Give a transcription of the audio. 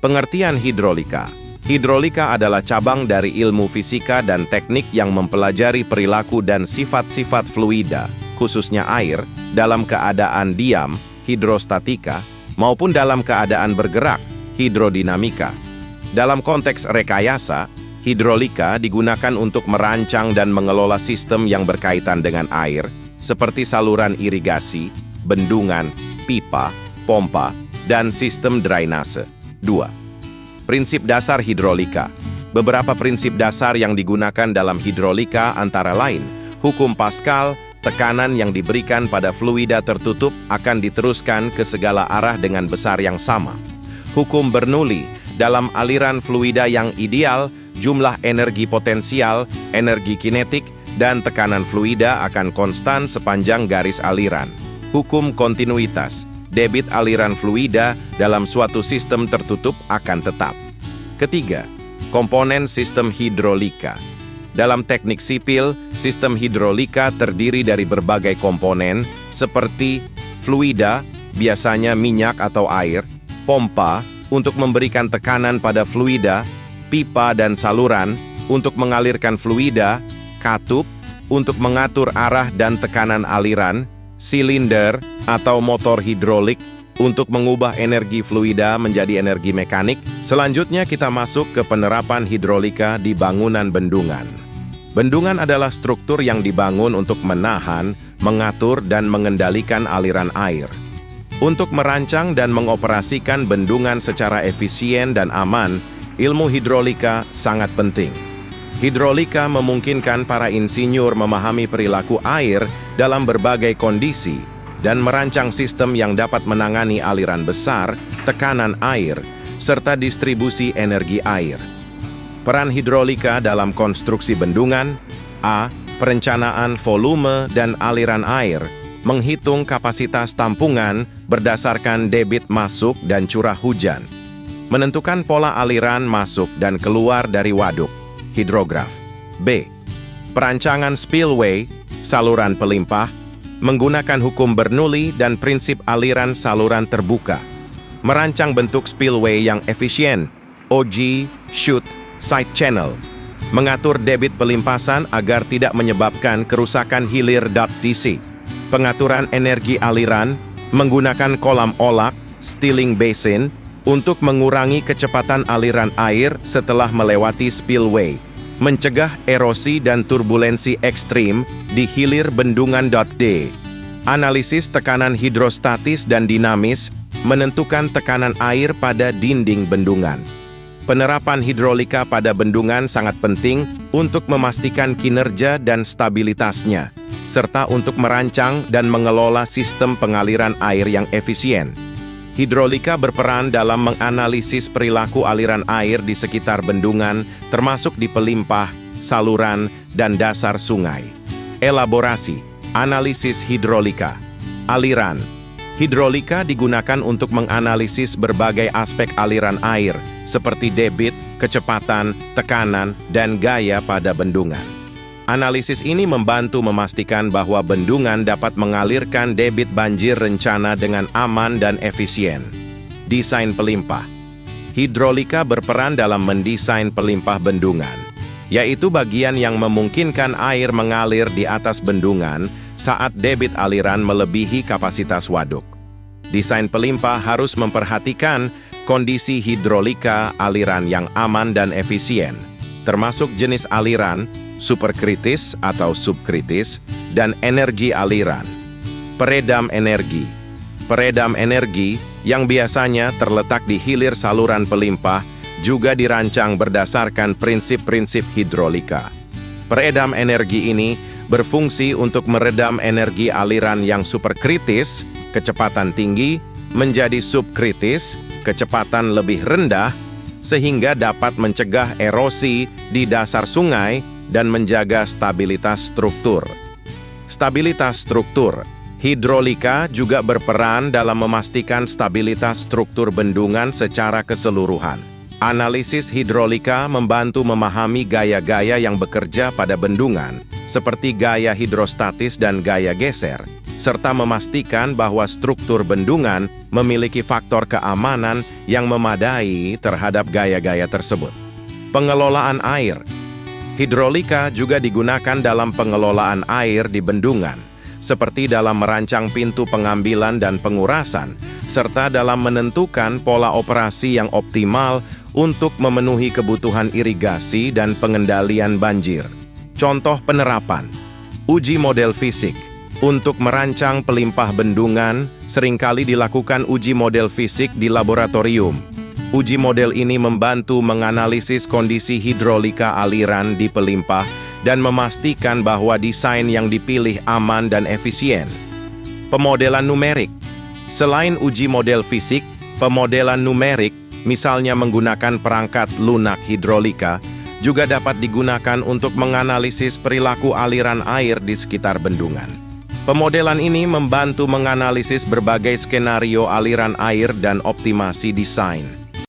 Pengertian hidrolika. Hidrolika adalah cabang dari ilmu fisika dan teknik yang mempelajari perilaku dan sifat-sifat fluida, khususnya air, dalam keadaan diam, hidrostatika, maupun dalam keadaan bergerak, hidrodinamika. Dalam konteks rekayasa, hidrolika digunakan untuk merancang dan mengelola sistem yang berkaitan dengan air, seperti saluran irigasi, bendungan, pipa, pompa, dan sistem drainase. 2. Prinsip dasar hidrolika. Beberapa prinsip dasar yang digunakan dalam hidrolika antara lain, hukum Pascal, tekanan yang diberikan pada fluida tertutup akan diteruskan ke segala arah dengan besar yang sama. Hukum Bernoulli, dalam aliran fluida yang ideal, jumlah energi potensial, energi kinetik, dan tekanan fluida akan konstan sepanjang garis aliran. Hukum kontinuitas, debit aliran fluida dalam suatu sistem tertutup akan tetap. Ketiga, komponen sistem hidrolika. Dalam teknik sipil, sistem hidrolika terdiri dari berbagai komponen seperti fluida, biasanya minyak atau air, pompa untuk memberikan tekanan pada fluida, pipa dan saluran untuk mengalirkan fluida, katup untuk mengatur arah dan tekanan aliran, silinder atau motor hidrolik untuk mengubah energi fluida menjadi energi mekanik. Selanjutnya kita masuk ke penerapan hidrolika di bangunan bendungan. Bendungan adalah struktur yang dibangun untuk menahan, mengatur, dan mengendalikan aliran air. Untuk merancang dan mengoperasikan bendungan secara efisien dan aman, ilmu hidrolika sangat penting. Hidrolika memungkinkan para insinyur memahami perilaku air dalam berbagai kondisi dan merancang sistem yang dapat menangani aliran besar, tekanan air, serta distribusi energi air. Peran hidrolika dalam konstruksi bendungan. A. Perencanaan volume dan aliran air, menghitung kapasitas tampungan berdasarkan debit masuk dan curah hujan. Menentukan pola aliran masuk dan keluar dari waduk, hidrograf. B. Perancangan spillway, saluran pelimpah, menggunakan hukum Bernoulli dan prinsip aliran saluran terbuka. Merancang bentuk spillway yang efisien, OG, chute, side channel. Mengatur debit pelimpasan agar tidak menyebabkan kerusakan hilir DC. Pengaturan energi aliran, menggunakan kolam olak, stealing basin, untuk mengurangi kecepatan aliran air setelah melewati spillway, mencegah erosi dan turbulensi ekstrim di hilir bendungan. D. Analisis tekanan hidrostatis dan dinamis, menentukan tekanan air pada dinding bendungan. Penerapan hidrolika pada bendungan sangat penting untuk memastikan kinerja dan stabilitasnya, serta untuk merancang dan mengelola sistem pengaliran air yang efisien. Hidrolika berperan dalam menganalisis perilaku aliran air di sekitar bendungan, termasuk di pelimpah, saluran, dan dasar sungai. Elaborasi, analisis hidrolika. Aliran. Hidrolika digunakan untuk menganalisis berbagai aspek aliran air, seperti debit, kecepatan, tekanan, dan gaya pada bendungan. Analisis ini membantu memastikan bahwa bendungan dapat mengalirkan debit banjir rencana dengan aman dan efisien. Desain pelimpah. Hidrolika berperan dalam mendesain pelimpah bendungan, yaitu bagian yang memungkinkan air mengalir di atas bendungan saat debit aliran melebihi kapasitas waduk. Desain pelimpah harus memperhatikan kondisi hidrolika aliran yang aman dan efisien, termasuk jenis aliran, superkritis atau subkritis, dan energi aliran. Peredam energi. Peredam energi yang biasanya terletak di hilir saluran pelimpah juga dirancang berdasarkan prinsip-prinsip hidrolika. Peredam energi ini berfungsi untuk meredam energi aliran yang superkritis, kecepatan tinggi, menjadi subkritis, kecepatan lebih rendah, sehingga dapat mencegah erosi di dasar sungai dan menjaga stabilitas struktur. Stabilitas struktur. Hidrolika juga berperan dalam memastikan stabilitas struktur bendungan secara keseluruhan. Analisis hidrolika membantu memahami gaya-gaya yang bekerja pada bendungan, seperti gaya hidrostatis dan gaya geser, serta memastikan bahwa struktur bendungan memiliki faktor keamanan yang memadai terhadap gaya-gaya tersebut. Pengelolaan air. Hidrolika juga digunakan dalam pengelolaan air di bendungan, seperti dalam merancang pintu pengambilan dan pengurasan, serta dalam menentukan pola operasi yang optimal untuk memenuhi kebutuhan irigasi dan pengendalian banjir. Contoh penerapan. Uji model fisik. Untuk merancang pelimpah bendungan, seringkali dilakukan uji model fisik di laboratorium. Uji model ini membantu menganalisis kondisi hidrolika aliran di pelimpah dan memastikan bahwa desain yang dipilih aman dan efisien. Pemodelan numerik. Selain uji model fisik, pemodelan numerik, misalnya menggunakan perangkat lunak hidrolika, juga dapat digunakan untuk menganalisis perilaku aliran air di sekitar bendungan. Pemodelan ini membantu menganalisis berbagai skenario aliran air dan optimasi desain.